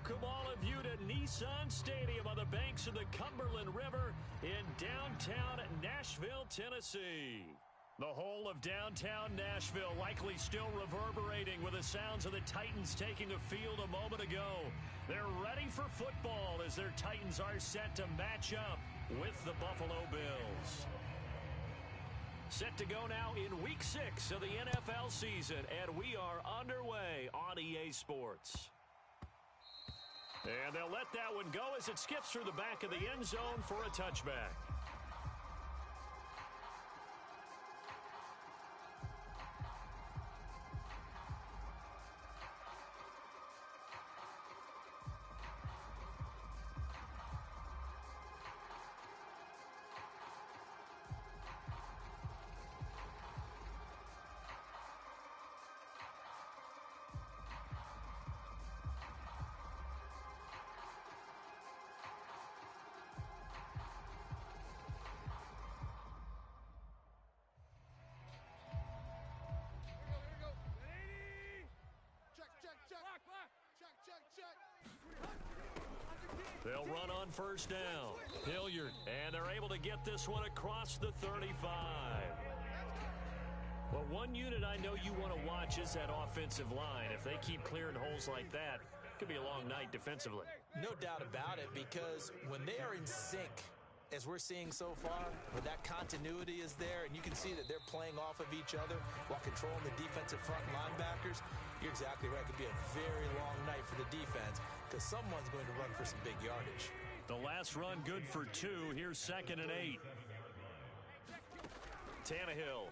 Welcome all of you to Nissan Stadium on the banks of the Cumberland River in downtown Nashville, Tennessee. The whole of downtown Nashville likely still reverberating with the sounds of the Titans taking the field a moment ago. They're ready for football as their Titans are set to match up with the Buffalo Bills. Set to go now in Week 6 of the NFL season, and we are underway on EA Sports. And they'll let that one go as it skips through the back of the end zone for a touchback. They'll run on first down. Hilliard, and they're able to get this one across the 35. Well, one unit I know you want to watch is that offensive line. If they keep clearing holes like that, it could be a long night defensively. No doubt about it, because when they are in sync, as we're seeing so far, when that continuity is there, and you can see that they're playing off of each other while controlling the defensive front linebackers, you're exactly right. It could be a very long night for the defense because someone's going to run for some big yardage. The last run good for 2. Here's 2nd and 8. Tannehill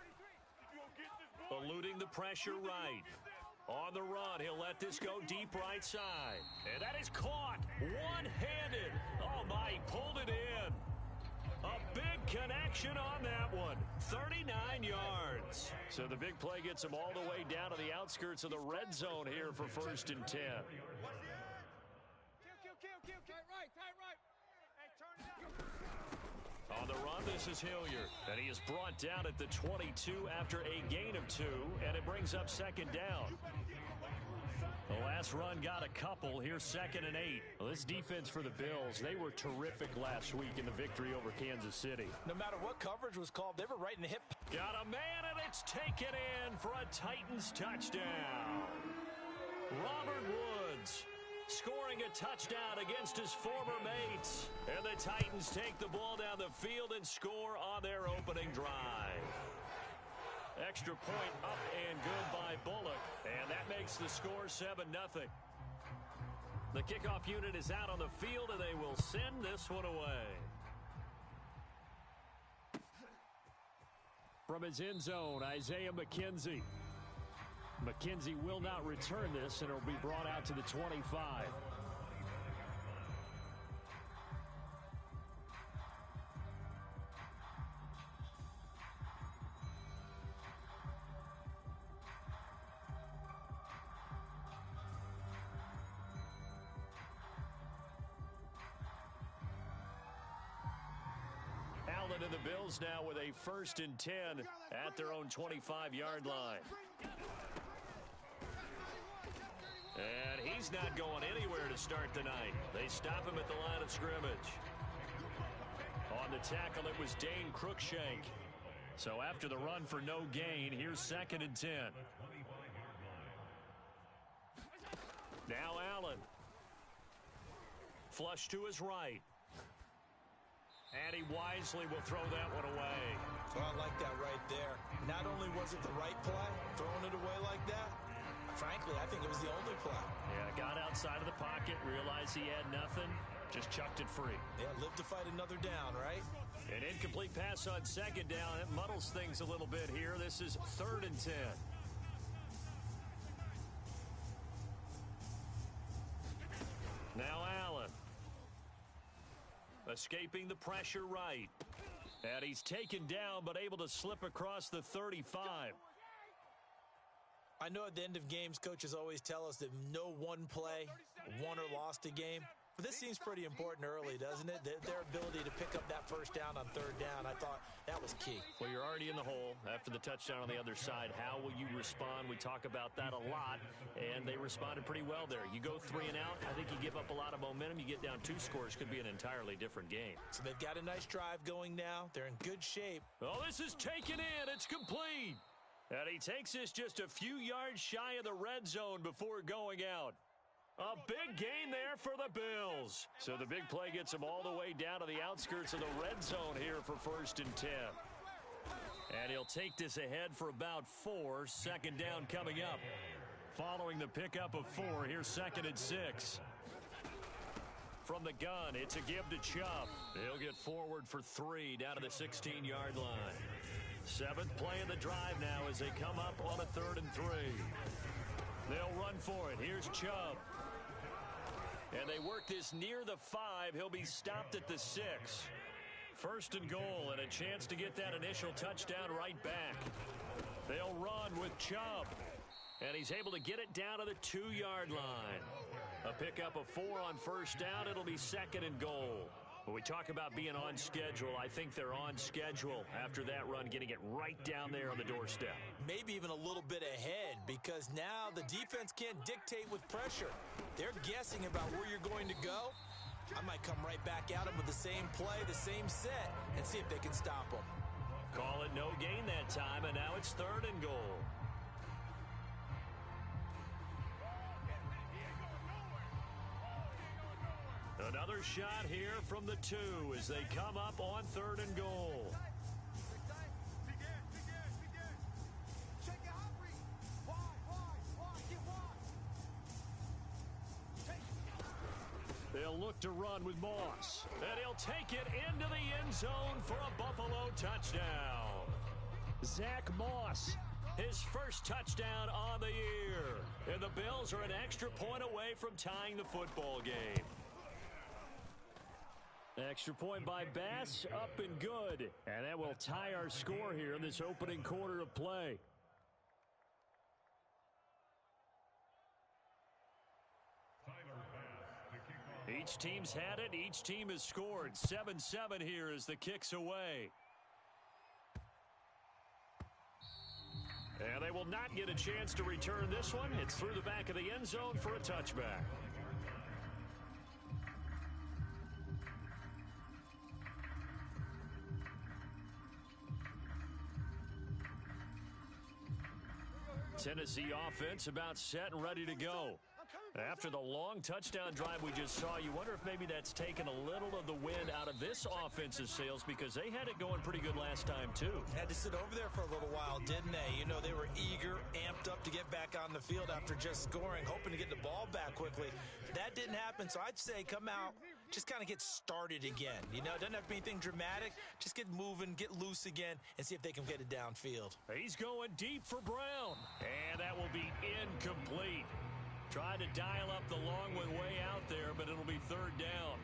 eluding the pressure right. On the run, he'll let this go deep right side. And that is caught one-handed. Oh, my, he pulled it in. A big connection on that one. 39 yards. So the big play gets him all the way down to the outskirts of the red zone here for 1st and 10. On the run, this is Hilliard. And he is brought down at the 22 after a gain of 2. And it brings up 2nd down. The last run got a couple. Here's 2nd and 8. Well, this defense for the Bills, they were terrific last week in the victory over Kansas City. No matter what coverage was called, they were right in the hip. Got a man, and it's taken in for a Titans touchdown. Robert Woods scoring a touchdown against his former mates. And the Titans take the ball down the field and score on their opening drive. Extra point up and good by Bullock. And that makes the score 7-0. The kickoff unit is out on the field, and they will send this one away. From his end zone, Isaiah McKenzie. McKenzie will not return this, and it will be brought out to the 25. Allen and the Bills now with a 1st and 10 at their own 25-yard line. And he's not going anywhere to start the night. They stop him at the line of scrimmage. On the tackle, it was Dane Cruikshank. So after the run for no gain, here's 2nd and 10. Now Allen. Flush to his right. And he wisely will throw that one away. So I like that right there. Not only was it the right play, throwing it away like that, frankly, I think it was the only play. Yeah, got outside of the pocket, realized he had nothing, just chucked it free. Yeah, live to fight another down, right? An incomplete pass on 2nd down. It muddles things a little bit here. This is 3rd and 10. Now Allen. Escaping the pressure right. And he's taken down, but able to slip across the 35. I know at the end of games, coaches always tell us that no one play won or lost a game. This seems pretty important early, doesn't it? Their ability to pick up that first down on third down, I thought that was key. Well, you're already in the hole after the touchdown on the other side. How will you respond? We talk about that a lot, and they responded pretty well there. You go 3 and out, I think you give up a lot of momentum. You get down 2 scores, could be an entirely different game. So they've got a nice drive going now. They're in good shape. Oh, this is taken in. It's complete. And he takes us just a few yards shy of the red zone before going out. A big gain there for the Bills. So the big play gets them all the way down to the outskirts of the red zone here for 1st and 10. And he'll take this ahead for about 4. 2nd down coming up. Following the pickup of 4, here's 2nd and 6. From the gun, it's a give to Chubb. He'll get forward for 3 down to the 16-yard line. 7th play of the drive now as they come up on a 3rd and 3. They'll run for it. Here's Chubb. And they work this near the 5. He'll be stopped at the 6. 1st and goal and a chance to get that initial touchdown right back. They'll run with Chubb. And he's able to get it down to the 2-yard line. A pickup of 4 on 1st down. It'll be 2nd and goal. When we talk about being on schedule, I think they're on schedule after that run, getting it right down there on the doorstep. Maybe even a little bit ahead, because now the defense can't dictate with pressure. They're guessing about where you're going to go. I might come right back at them with the same play, the same set, and see if they can stop them. Call it no gain that time, and now it's 3rd and goal. Another shot here from the 2 as they come up on 3rd and goal. They'll look to run with Moss. And he'll take it into the end zone for a Buffalo touchdown. Zach Moss, his first touchdown on the year. And the Bills are an extra point away from tying the football game. Extra point by Bass, up and good. And that will tie our score here in this opening quarter of play. Each team's had it. Each team has scored. 7-7 here as the kick's away. And they will not get a chance to return this one. It's through the back of the end zone for a touchback. Tennessee offense about set and ready to go. After the long touchdown drive we just saw, you wonder if maybe that's taken a little of the wind out of this offensive sails, because they had it going pretty good last time too. Had to sit over there for a little while, didn't they? You know, they were eager, amped up to get back on the field after just scoring, hoping to get the ball back quickly. That didn't happen, so I'd say come out, just kind of get started again. You know, it doesn't have to be anything dramatic. Just get moving, get loose again, and see if they can get it downfield. He's going deep for Brown, and that will be incomplete. Tried to dial up the long one way out there, but it'll be 3rd down.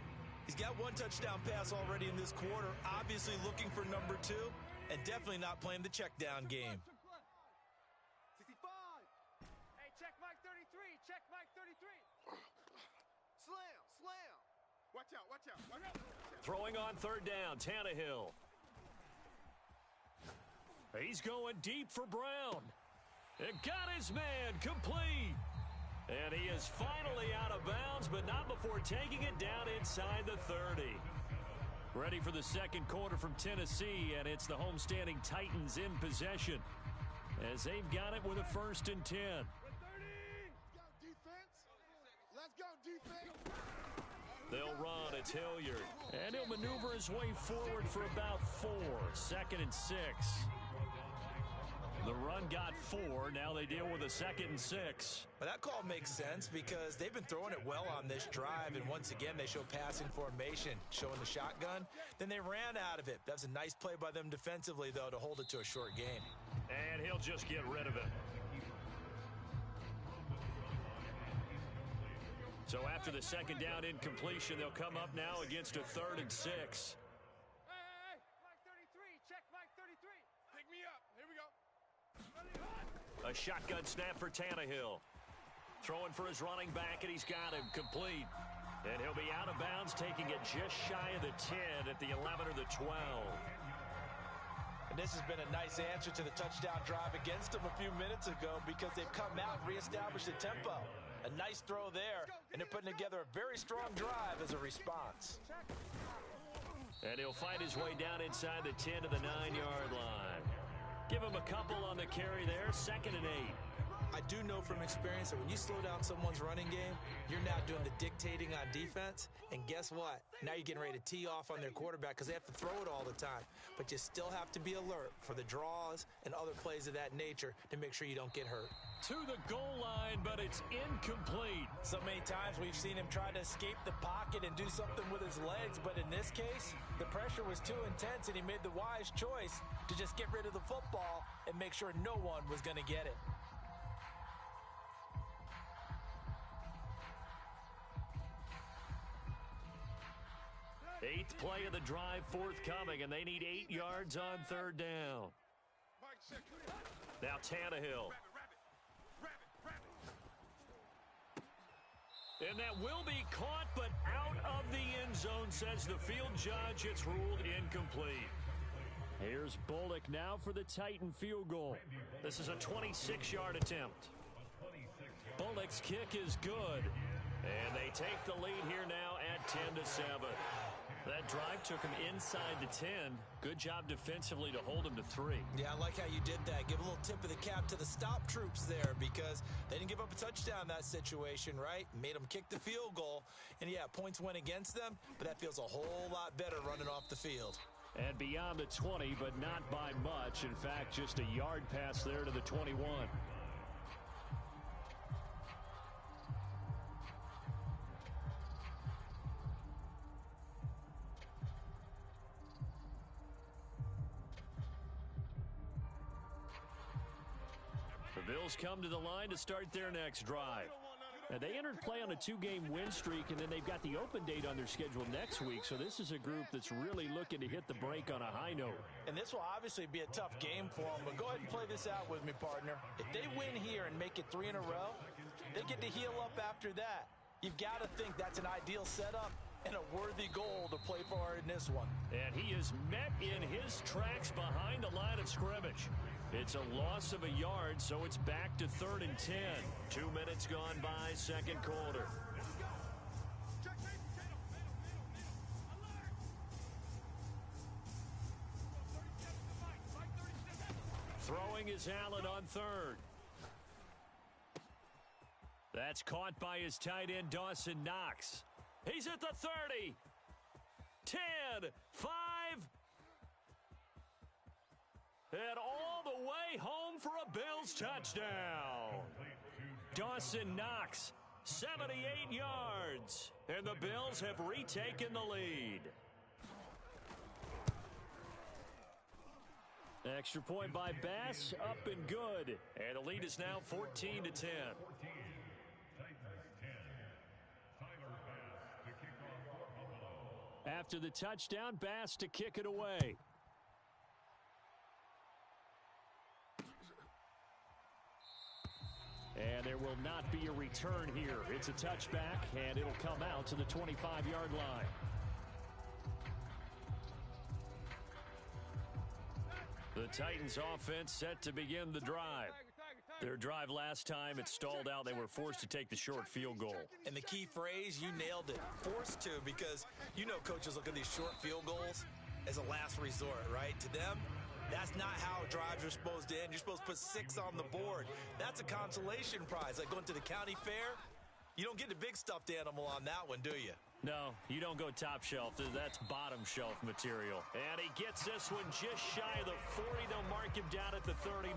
He's got 1 touchdown pass already in this quarter, obviously looking for number 2, and definitely not playing the check down game. 65. Hey, check Mike 33. Check Mike 33. Slam. Watch out. Throwing on 3rd down, Tannehill. He's going deep for Brown. And got his man complete. And he is finally out of bounds, but not before taking it down inside the 30. Ready for the 2nd quarter from Tennessee, and it's the homestanding Titans in possession as they've got it with a 1st and 10. Let's go, defense. They'll run. It's Hilliard. And he'll maneuver his way forward for about 4. 2nd and 6. The run got 4. Now they deal with a 2nd and 6. Well, that call makes sense because they've been throwing it well on this drive, and once again they show passing formation, showing the shotgun. Then they ran out of it. That's a nice play by them defensively, though, to hold it to a short game. And he'll just get rid of it. So after the 2nd down incompletion, they'll come up now against a 3rd and 6. Hey. Mike 33. Check Mike 33. Pick me up. Here we go. A shotgun snap for Tannehill. Throwing for his running back, and he's got him complete. And he'll be out of bounds, taking it just shy of the 10 at the 11 or the 12. And this has been a nice answer to the touchdown drive against them a few minutes ago because they've come out and reestablished the tempo. A nice throw there, and they're putting together a very strong drive as a response. And he'll fight his way down inside the 10 to the 9-yard line. Give him a couple on the carry there, 2nd and 8. I do know from experience that when you slow down someone's running game, you're now doing the dictating on defense. And guess what? Now you're getting ready to tee off on their quarterback because they have to throw it all the time. But you still have to be alert for the draws and other plays of that nature to make sure you don't get hurt. To the goal line, but it's incomplete. So many times we've seen him try to escape the pocket and do something with his legs, but in this case, the pressure was too intense and he made the wise choice to just get rid of the football and make sure no one was going to get it. Eighth play of the drive forthcoming, and they need 8 yards on 3rd down. Now Tannehill. And that will be caught, but out of the end zone, says the field judge. It's ruled incomplete. Here's Bullock now for the Titan field goal. This is a 26-yard attempt. Bullock's kick is good. And they take the lead here now at 10-7. That drive took him inside the 10. Good job defensively to hold him to 3. Yeah, I like how you did that. Give a little tip of the cap to the stop troops there because they didn't give up a touchdown in that situation, right? Made them kick the field goal. And, yeah, points went against them, but that feels a whole lot better running off the field. And beyond the 20, but not by much. In fact, just a yard pass there to the 21. The Bills come to the line to start their next drive. Now, they entered play on a 2-game win streak, and then they've got the open date on their schedule next week, so this is a group that's really looking to hit the break on a high note. And this will obviously be a tough game for them, but go ahead and play this out with me, partner. If they win here and make it 3 in a row, they get to heal up after that. You've got to think that's an ideal setup and a worthy goal to play for in this one. And he is met in his tracks behind the line of scrimmage. It's a loss of a yard, so it's back to 3rd and 10. 2 minutes gone by, 2nd quarter. Throwing is Allen on 3rd. That's caught by his tight end, Dawson Knox. He's at the 30. 10, 5. And all the way home for a Bills touchdown. Dawson Knox, 78 yards. And the Bills have retaken the lead. Extra point by Bass, up and good. And the lead is now 14-10. After the touchdown, Bass to kick it away. And there will not be a return here. It's a touchback, and it'll come out to the 25-yard line. The Titans offense set to begin the drive. Their drive last time, it stalled out. They were forced to take the short field goal. And the key phrase, you nailed it. Forced to, because you know coaches look at these short field goals as a last resort, right? To them, that's not how drives are supposed to end. You're supposed to put 6 on the board. That's a consolation prize. Like going to the county fair, you don't get the big stuffed animal on that one, do you? No, you don't go top shelf. That's bottom shelf material. And he gets this one just shy of the 40. They'll mark him down at the 39.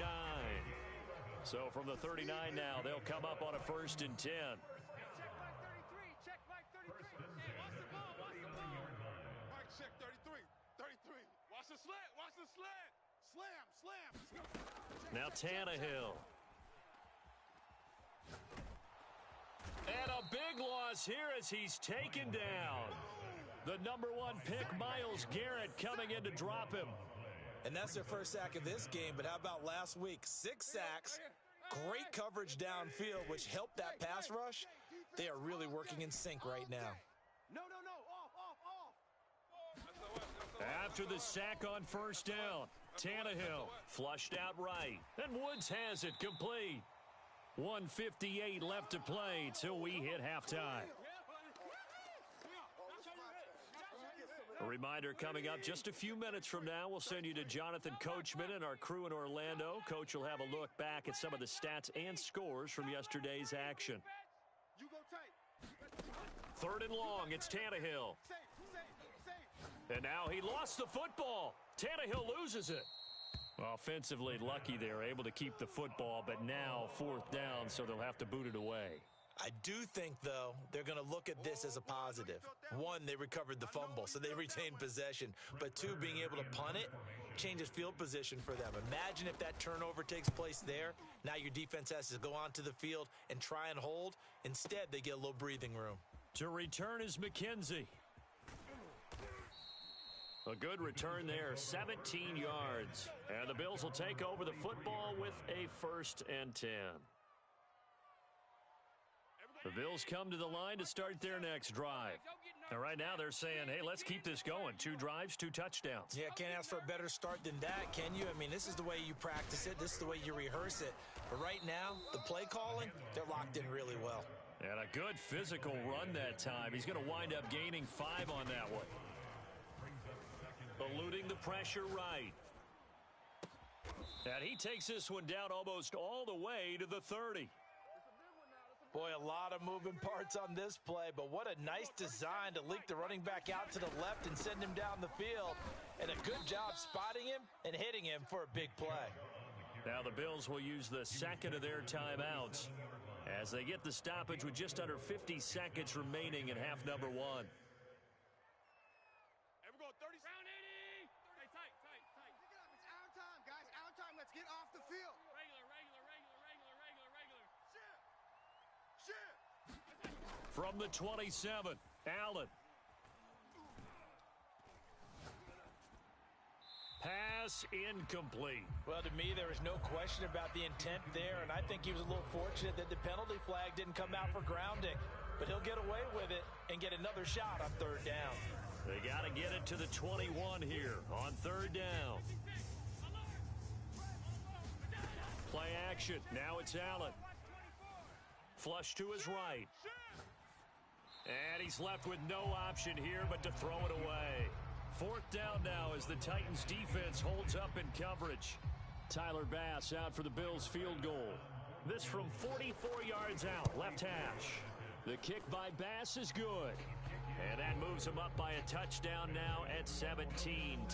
So from the 39 now, they'll come up on a 1st and 10. Check Mike 33. Hey, watch the ball. Watch the ball. Mike, check 33. 33. Watch the slant. Watch the slant. Slam. Slam. Now Tannehill. And a big loss here as he's taken down. The number 1 pick, Myles Garrett, coming in to drop him. And that's their first sack of this game, but how about last week? 6 sacks, great coverage downfield, which helped that pass rush. They are really working in sync right now. After the sack on first down, Tannehill flushed out right, and Woods has it complete. 1:58 left to play till we hit halftime. A reminder coming up just a few minutes from now, we'll send you to Jonathan Coachman and our crew in Orlando. Coach will have a look back at some of the stats and scores from yesterday's action. Third and long, it's Tannehill. And now he lost the football. Tannehill loses it. Offensively lucky they're able to keep the football, but now fourth down, so they'll have to boot it away. I do think, though, they're going to look at this as a positive. One, they recovered the fumble, so they retained possession. But two, being able to punt it changes field position for them. Imagine if that turnover takes place there. Now your defense has to go onto the field and try and hold. Instead, they get a little breathing room. To return is McKenzie. A good return there, 17 yards. And the Bills will take over the football with a 1st and 10. The Bills come to the line to start their next drive. And right now they're saying, hey, let's keep this going. 2 drives, 2 touchdowns. Yeah, can't ask for a better start than that, can you? I mean, this is the way you practice it. This is the way you rehearse it. But right now, the play calling, they're locked in really well. And a good physical run that time. He's going to wind up gaining 5 on that one. Eluding the pressure right. And he takes this one down almost all the way to the 30. Boy, a lot of moving parts on this play, but what a nice design to leak the running back out to the left and send him down the field. And a good job spotting him and hitting him for a big play. Now the Bills will use the second of their timeouts as they get the stoppage with just under 50 seconds remaining in half number 1. Get off the field. From the 27, Allen. Pass incomplete. Well, to me, there is no question about the intent there, and I think he was a little fortunate that the penalty flag didn't come out for grounding. But he'll get away with it and get another shot on 3rd down. They got to get it to the 21 here on 3rd down. Play action. Now it's Allen. Flush to his right. And he's left with no option here but to throw it away. 4th down now as the Titans defense holds up in coverage. Tyler Bass out for the Bills field goal. This from 44 yards out, left hash. The kick by Bass is good. And that moves him up by a touchdown now at 17-10.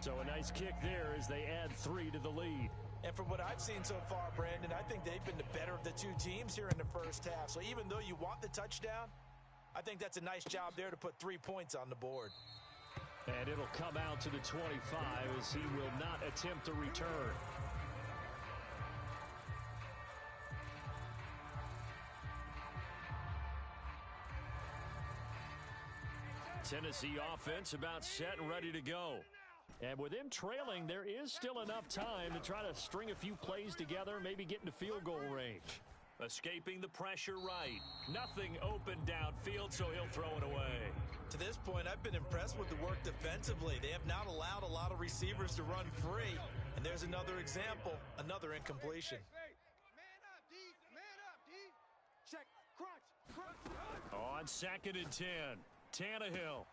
So a nice kick there as they add 3 to the lead. And from what I've seen so far, Brandon, I think they've been the better of the 2 teams here in the first half. So even though you want the touchdown, I think that's a nice job there to put 3 points on the board. And it'll come out to the 25 as he will not attempt to return. Tennessee offense about set and ready to go. And with them trailing, there is still enough time to try to string a few plays together, maybe get into field goal range. Escaping the pressure right. Nothing open downfield, so he'll throw it away. To this point, I've been impressed with the work defensively. They have not allowed a lot of receivers to run free. And there's another example, another incompletion. Man up, D. Man up, D. Check. Crunch. On 2nd and 10, Tannehill.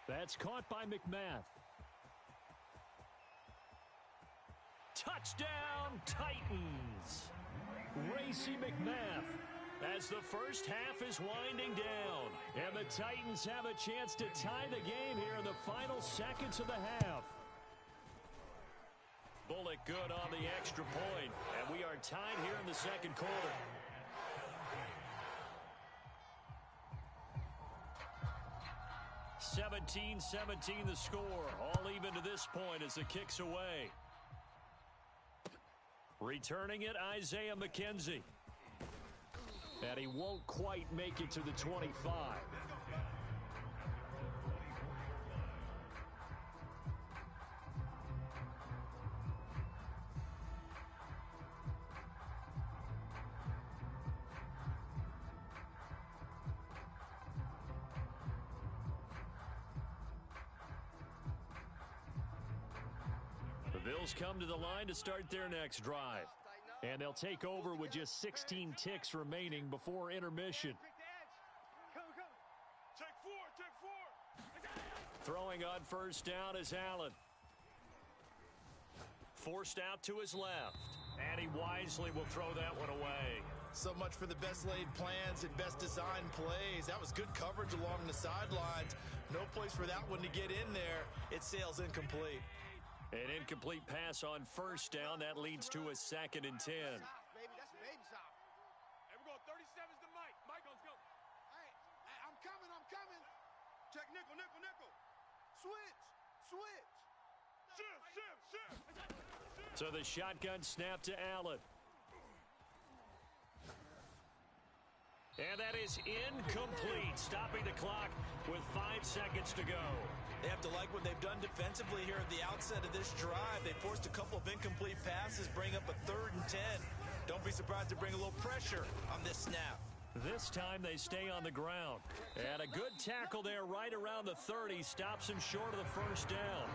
That's caught by McMath. Touchdown, Titans. Racey McMath as the first half is winding down. And the Titans have a chance to tie the game here in the final seconds of the half. Bullock good on the extra point. And we are tied here in the 2nd quarter. (17-17) the score. All even to this point as the kick's away. Returning it, Isaiah McKenzie. And he won't quite make it to the 25. Bills come to the line to start their next drive. And they'll take over with just 16 ticks remaining before intermission. Take four. Throwing on first down is Allen. Forced out to his left. And he wisely will throw that one away. So much for the best laid plans and best designed plays. That was good coverage along the sidelines. No place for that one to get in there. It sails incomplete. An incomplete pass on first down. That leads to a 2nd and 10. Baby, that's baby stop. Hey, we're going 37's to Mike. Mike, let's go. Hey, I'm coming. Check nickel. Switch. Shift. So the shotgun snap to Allen. And that is incomplete, stopping the clock with 5 seconds to go. They have to like what they've done defensively here at the outset of this drive. They forced a couple of incomplete passes, bring up a 3rd and 10. Don't be surprised to bring a little pressure on this snap. This time they stay on the ground. And a good tackle there right around the 30 stops him short of the first down.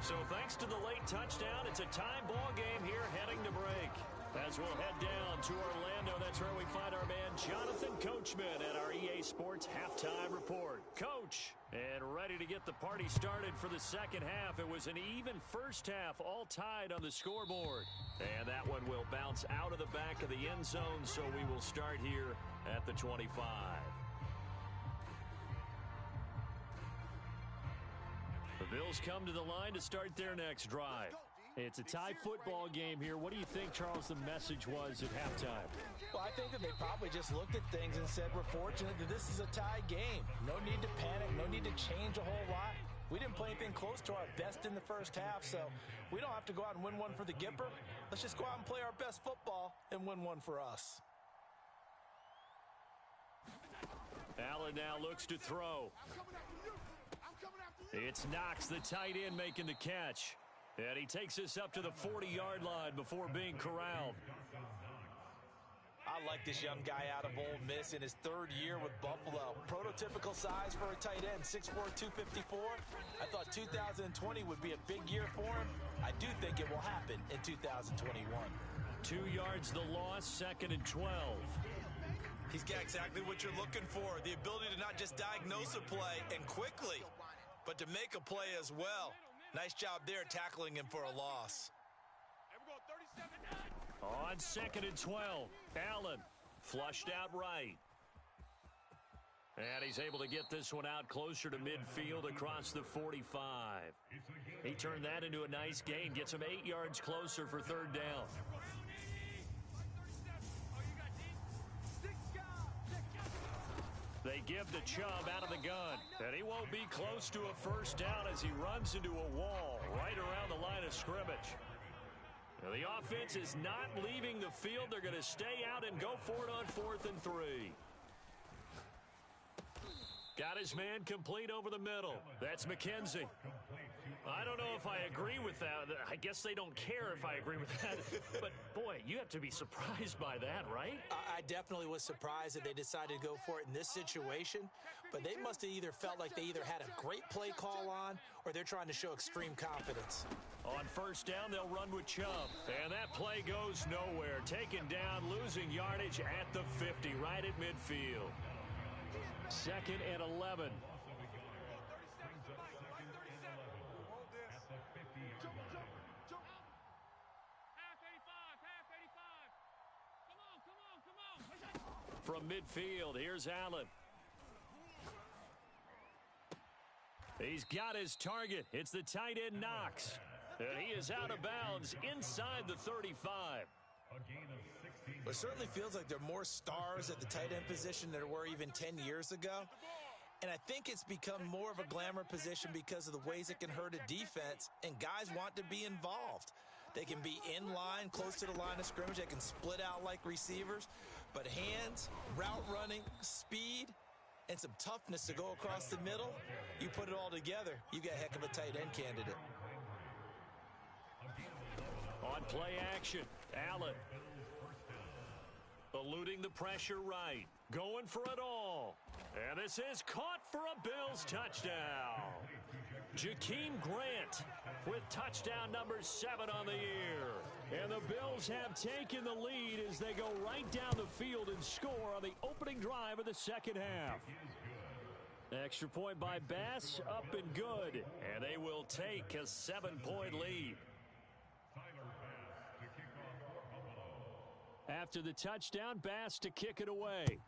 So thanks to the late touchdown, it's a tie ball game here heading to break. As we'll head down to Orlando, that's where we find our man Jonathan Coachman at our EA Sports Halftime Report. Coach, and ready to get the party started for the second half. It was an even first half, all tied on the scoreboard. And that one will bounce out of the back of the end zone, so we will start here at the 25. The Bills come to the line to start their next drive. It's a tie football game here. What do you think, Charles, the message was at halftime? Well, I think that they probably just looked at things and said, we're fortunate that this is a tie game. No need to panic. No need to change a whole lot. We didn't play anything close to our best in the first half, so we don't have to go out and win one for the Gipper. Let's just go out and play our best football and win one for us. Allen now looks to throw. It's Knox, the tight end, making the catch. And he takes us up to the 40-yard line before being corralled. I like this young guy out of Ole Miss in his 3rd year with Buffalo. Prototypical size for a tight end, 6'4", 254. I thought 2020 would be a big year for him. I do think it will happen in 2021. 2 yards the loss, 2nd and 12. He's got exactly what you're looking for, the ability to not just diagnose a play and quickly, but to make a play as well. Nice job there tackling him for a loss. Hey, we're going 37. On 2nd and 12, Allen flushed out right. And he's able to get this one out closer to midfield across the 45. He turned that into a nice gain, gets him 8 yards closer for 3rd down. They give to Chubb out of the gun, and he won't be close to a first down as he runs into a wall right around the line of scrimmage. Now, the offense is not leaving the field. They're going to stay out and go for it on 4th and 3. Got his man complete over the middle. That's McKenzie. I don't know if I agree with that. I guess they don't care if I agree with that. But, boy, you have to be surprised by that, right? I definitely was surprised that they decided to go for it in this situation. But they must have either felt like they either had a great play call on or they're trying to show extreme confidence. On first down, they'll run with Chubb. And that play goes nowhere. Taken down, losing yardage at the 50, right at midfield. 2nd and 11. From midfield, here's Allen. He's got his target. It's the tight end Knox. And he is out of bounds inside the 35. It certainly feels like there are more stars at the tight end position than there were even 10 years ago. And I think it's become more of a glamour position because of the ways it can hurt a defense, and guys want to be involved. They can be in line, close to the line of scrimmage. They can split out like receivers. But hands, route running, speed, and some toughness to go across the middle, you put it all together, you got a heck of a tight end candidate. On play action, Allen. Eluding the pressure right. Going for it all. And this is caught for a Bills touchdown. Jakeem Grant with touchdown number 7 on the year. And the Bills have taken the lead as they go right down the field and score on the opening drive of the second half. Extra point by Bass, up and good. And they will take a 7-point lead. After the touchdown, Bass to kick it away.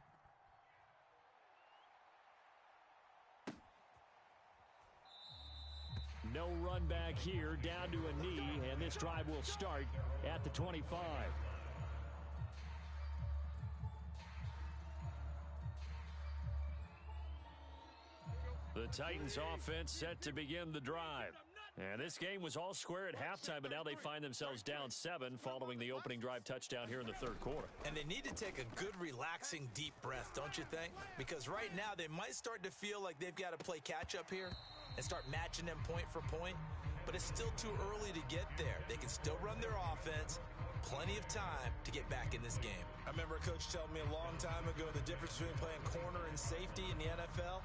No run back here, down to a knee, and this drive will start at the 25. The Titans offense set to begin the drive. And this game was all square at halftime, but now they find themselves down 7 following the opening drive touchdown here in the third quarter. And they need to take a good, relaxing, deep breath, don't you think? Because right now they might start to feel like they've got to play catch-up here and start matching them point for point. But it's still too early to get there. They can still run their offense. Plenty of time to get back in this game. I remember a coach telling me a long time ago the difference between playing corner and safety in the NFL.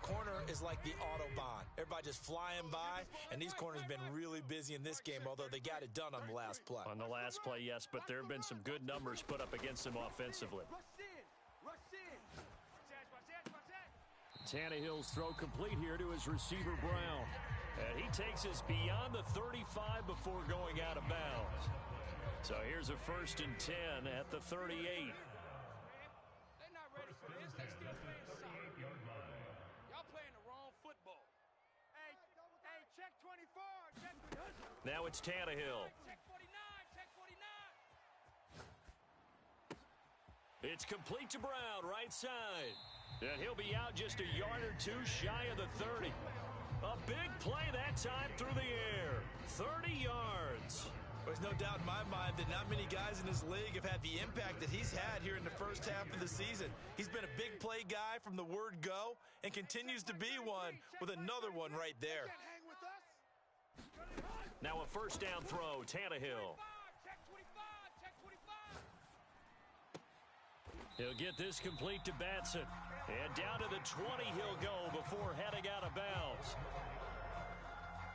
Corner is like the Autobahn. Everybody just flying by, and these corners have been really busy in this game, although they got it done on the last play. On the last play, yes, but there have been some good numbers put up against them offensively. Tannehill's throw complete here to his receiver, Brown. And he takes us beyond the 35 before going out of bounds. So here's a 1st and 10 at the 38. They're not ready for this. They still playing soccer. Y'all playing the wrong football. Hey, check 24. Check 24. Now it's Tannehill. Check 49. Check 49. It's complete to Brown, right side. And he'll be out just a yard or two shy of the 30. A big play that time through the air. 30 yards. There's no doubt in my mind that not many guys in this league have had the impact that he's had here in the first half of the season. He's been a big play guy from the word go and continues to be one with another one right there. Now a 1st down throw, Tannehill. Check 25. Check 25. He'll get this complete to Batson. And down to the 20 he'll go before heading out of bounds.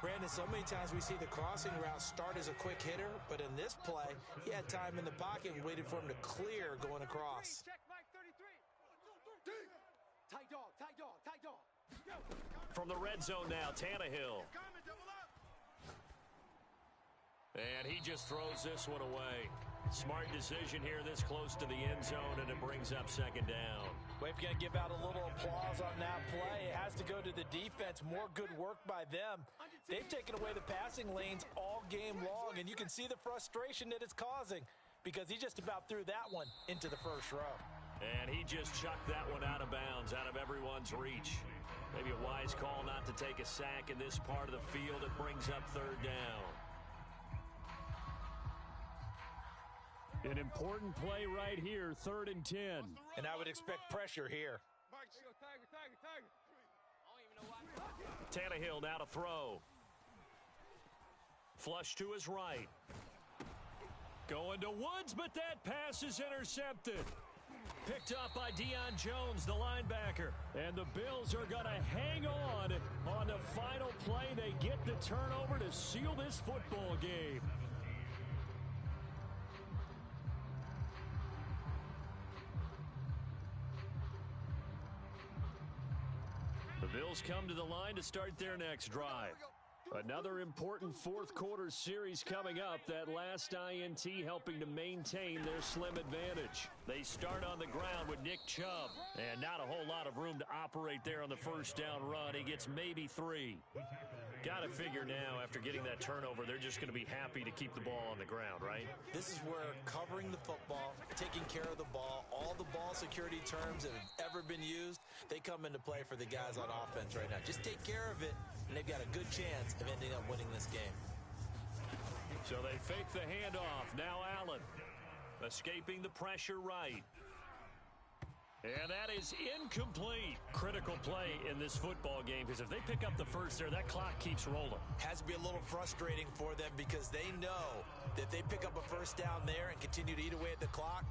Brandon, so many times we see the crossing route start as a quick hitter, but in this play, he had time in the pocket and waited for him to clear going across. Check Mike 33. Tight dog, tight dog, tight dog. From the red zone now, Tannehill. And he just throws this one away. Smart decision here this close to the end zone, and it brings up 2nd down. We're going to give out a little applause on that play. It has to go to the defense. More good work by them. They've taken away the passing lanes all game long, and you can see the frustration that it's causing because he just about threw that one into the first row. And he just chucked that one out of bounds, out of everyone's reach. Maybe a wise call not to take a sack in this part of the field. It brings up 3rd down. An important play right here, 3rd and 10. And I would expect pressure here. Tannehill now to throw. Flush to his right. Going to Woods, but that pass is intercepted. Picked up by Deion Jones, the linebacker. And the Bills are going to hang on the final play. They get the turnover to seal this football game. The Bills come to the line to start their next drive. Another important 4th quarter series coming up. That last INT helping to maintain their slim advantage. They start on the ground with Nick Chubb. And not a whole lot of room to operate there on the 1st down run. He gets maybe 3. Got to figure now, after getting that turnover, they're just going to be happy to keep the ball on the ground, right? This is where covering the football, taking care of the ball, all the ball security terms that have ever been used, they come into play for the guys on offense right now. Just take care of it, and they've got a good chance of ending up winning this game. So they fake the handoff. Now Allen escaping the pressure right. And that is incomplete. Critical play in this football game, because if they pick up the 1st there, that clock keeps rolling. Has to be a little frustrating for them because they know that if they pick up a 1st down there and continue to eat away at the clock,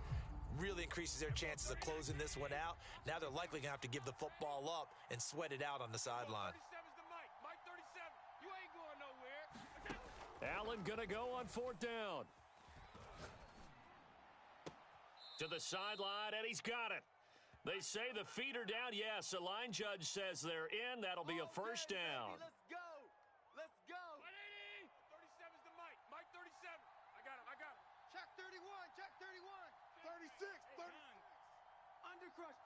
really increases their chances of closing this one out. Now they're likely going to have to give the football up and sweat it out on the sideline. 37's the Mike. Mike 37. Allen going to go on 4th down. To the sideline, and he's got it. They say the feet are down. Yes, the line judge says they're in. That'll be a first down. Let's go. Let's go. 37's the Mike. Mike 37. I got him. Check 31. Check 31. 36. 30. Undercrunch.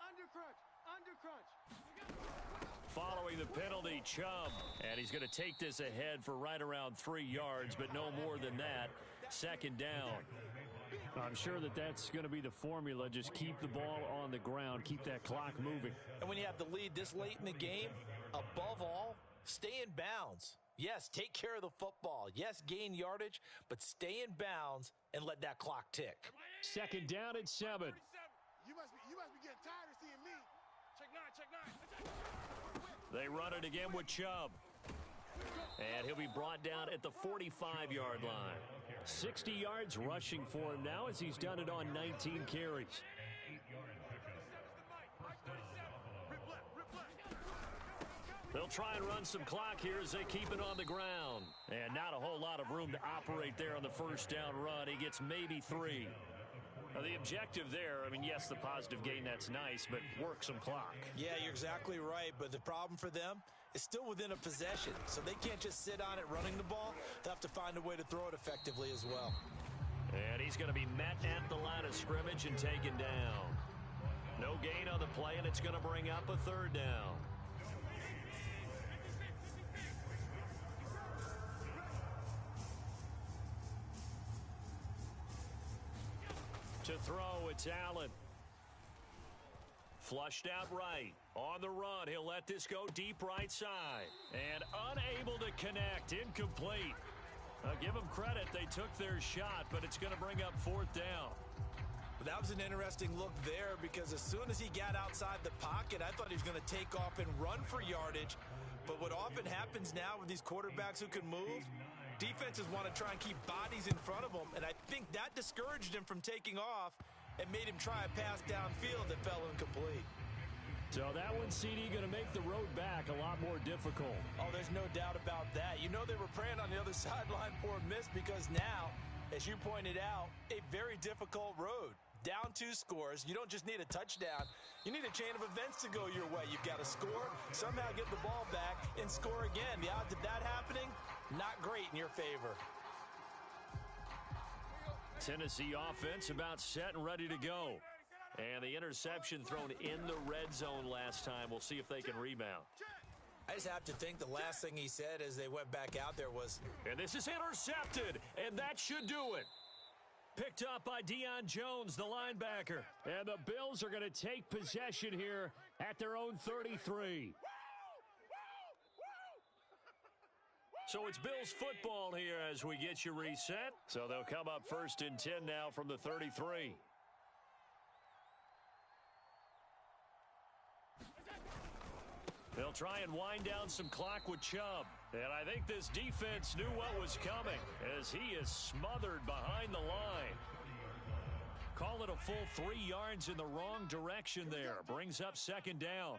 Following the penalty, Chubb. And he's going to take this ahead for right around 3 yards, but no more than that. 2nd down. I'm sure that's going to be the formula. Just keep the ball on the ground. Keep that clock moving. And when you have the lead this late in the game, above all, stay in bounds. Yes, take care of the football. Yes, gain yardage, but stay in bounds and let that clock tick. 2nd down and 7. You must be getting tired of seeing me. Check 9. They run it again with Chubb. And he'll be brought down at the 45-yard line. 60 yards rushing for him now as he's done it on 19 carries. They'll try and run some clock here as they keep it on the ground. And not a whole lot of room to operate there on the 1st down run. He gets maybe 3. Now, the objective there, I mean, yes, the positive gain, that's nice, but work some clock. Yeah, you're exactly right, but the problem for them is still within a possession, so they can't just sit on it running the ball. They'll have to find a way to throw it effectively as well. And he's going to be met at the line of scrimmage and taken down. No gain on the play, and it's going to bring up a 3rd down. To throw, it's Allen. Flushed out right. On the run, he'll let this go deep right side. And unable to connect. Incomplete. Give them credit. They took their shot, but it's going to bring up 4th down. That was an interesting look there because as soon as he got outside the pocket, I thought he was going to take off and run for yardage. But what often happens now with these quarterbacks who can move, defenses want to try and keep bodies in front of them, and I think that discouraged him from taking off and made him try a pass downfield that fell incomplete. So that one, CD, going to make the road back a lot more difficult. Oh, there's no doubt about that. You know they were praying on the other sideline for a miss because now, as you pointed out, a very difficult road. Down 2 scores. You don't just need a touchdown. You need a chain of events to go your way. You've got to score, somehow get the ball back, and score again. The odds of that happening, not great in your favor. Tennessee offense about set and ready to go. And the interception thrown in the red zone last time. We'll see if they can rebound. I just have to think the last thing he said as they went back out there was, and this is intercepted, and that should do it. Picked up by Deion Jones, the linebacker. And the Bills are going to take possession here at their own 33. So it's Bills football here as we get you reset. So they'll come up 1st and 10 now from the 33. They'll try and wind down some clock with Chubb. And I think this defense knew what was coming as he is smothered behind the line. Call it a full 3 yards in the wrong direction there. Brings up 2nd down.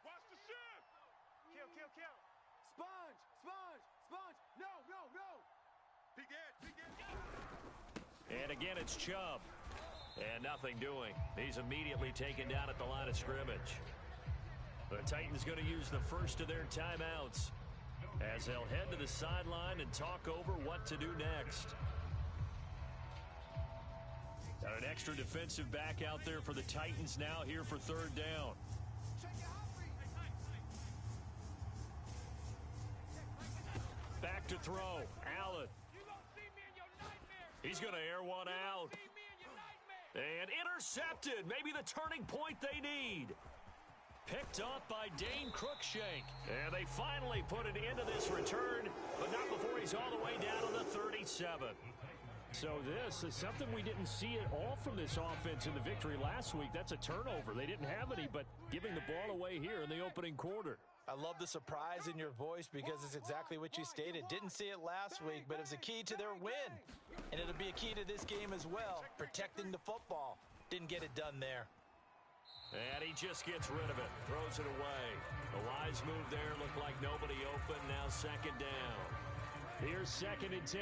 Watch the shift. Kill. Sponge. No. Peek edge. And again, it's Chubb. And nothing doing. He's immediately taken down at the line of scrimmage. The Titans going to use the first of their timeouts as they'll head to the sideline and talk over what to do next. Got an extra defensive back out there for the Titans now here for 3rd down. Back to throw. Allen. He's going to air one out. And intercepted. Maybe the turning point they need. Picked up by Dane Cruikshank. And they finally put an end to this return, but not before he's all the way down to the 37. So this is something we didn't see at all from this offense in the victory last week. That's a turnover. They didn't have any, but giving the ball away here in the opening quarter. I love the surprise in your voice because it's exactly what you stated. Didn't see it last week, but it was a key to their win. And it'll be a key to this game as well, protecting the football. Didn't get it done there. And he just gets rid of it, throws it away. A wise move there, looked like nobody open, now 2nd down. Here's 2nd and 10.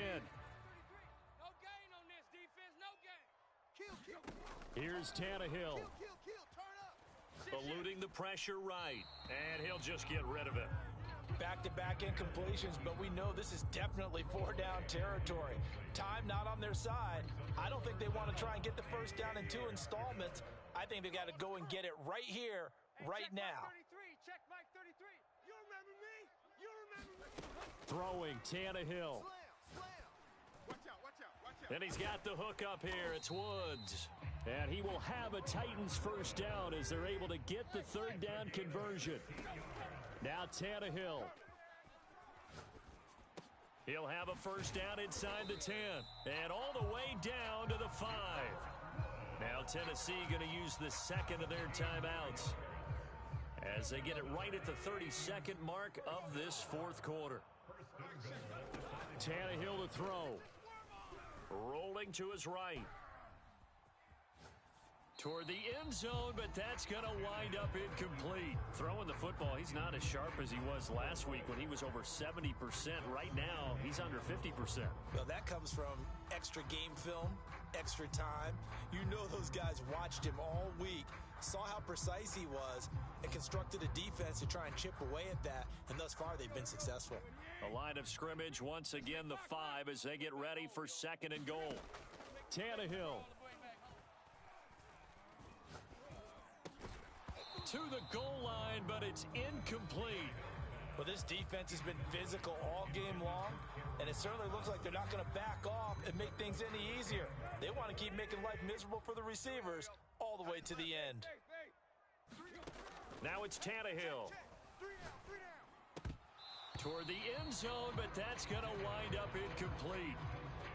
No gain on this defense, no gain. Here's Tannehill. Turn up. Eluding the pressure right. And he'll just get rid of it. Back-to-back incompletions, but we know this is definitely 4-down territory. Time not on their side. I don't think they want to try and get the first down in 2 installments. I think they got to go and get it right here, right now. Check Mike 33. You remember me? You remember me? Throwing Tannehill. Watch out. And he's got the hook up here. It's Woods. And he will have a Titans first down as they're able to get the 3rd down conversion. Now Tannehill. He'll have a first down inside the 10. And all the way down to the 5. Now Tennessee going to use the 2nd of their timeouts as they get it right at the 32nd mark of this 4th quarter. Tannehill to throw. Rolling to his right. Toward the end zone, but that's going to wind up incomplete. Throwing the football, he's not as sharp as he was last week when he was over 70%. Right now, he's under 50%. Well, that comes from extra game film, extra time. You know those guys watched him all week, saw how precise he was, and constructed a defense to try and chip away at that, and thus far they've been successful. The line of scrimmage, once again, the 5 as they get ready for 2nd and goal. Tannehill. To the goal line, but it's incomplete. Well, this defense has been physical all game long, and it certainly looks like they're not going to back off and make things any easier. They want to keep making life miserable for the receivers all the way to the end. Now it's Tannehill. Toward the end zone, but that's going to wind up incomplete.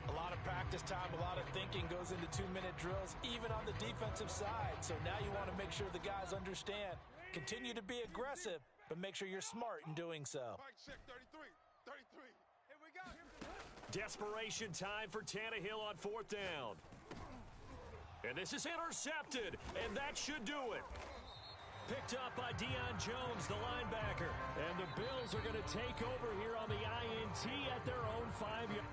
A lot of practice time, a lot of thinking goes into 2-minute drills, even on the defensive side. So now you want to make sure the guys understand. Continue to be aggressive, but make sure you're smart in doing so. Mike, check 33. Here we go. Desperation time for Tannehill on 4th down. And this is intercepted, and that should do it. Picked up by Deion Jones, the linebacker. And the Bills are going to take over here on the INT at their own 5-yard.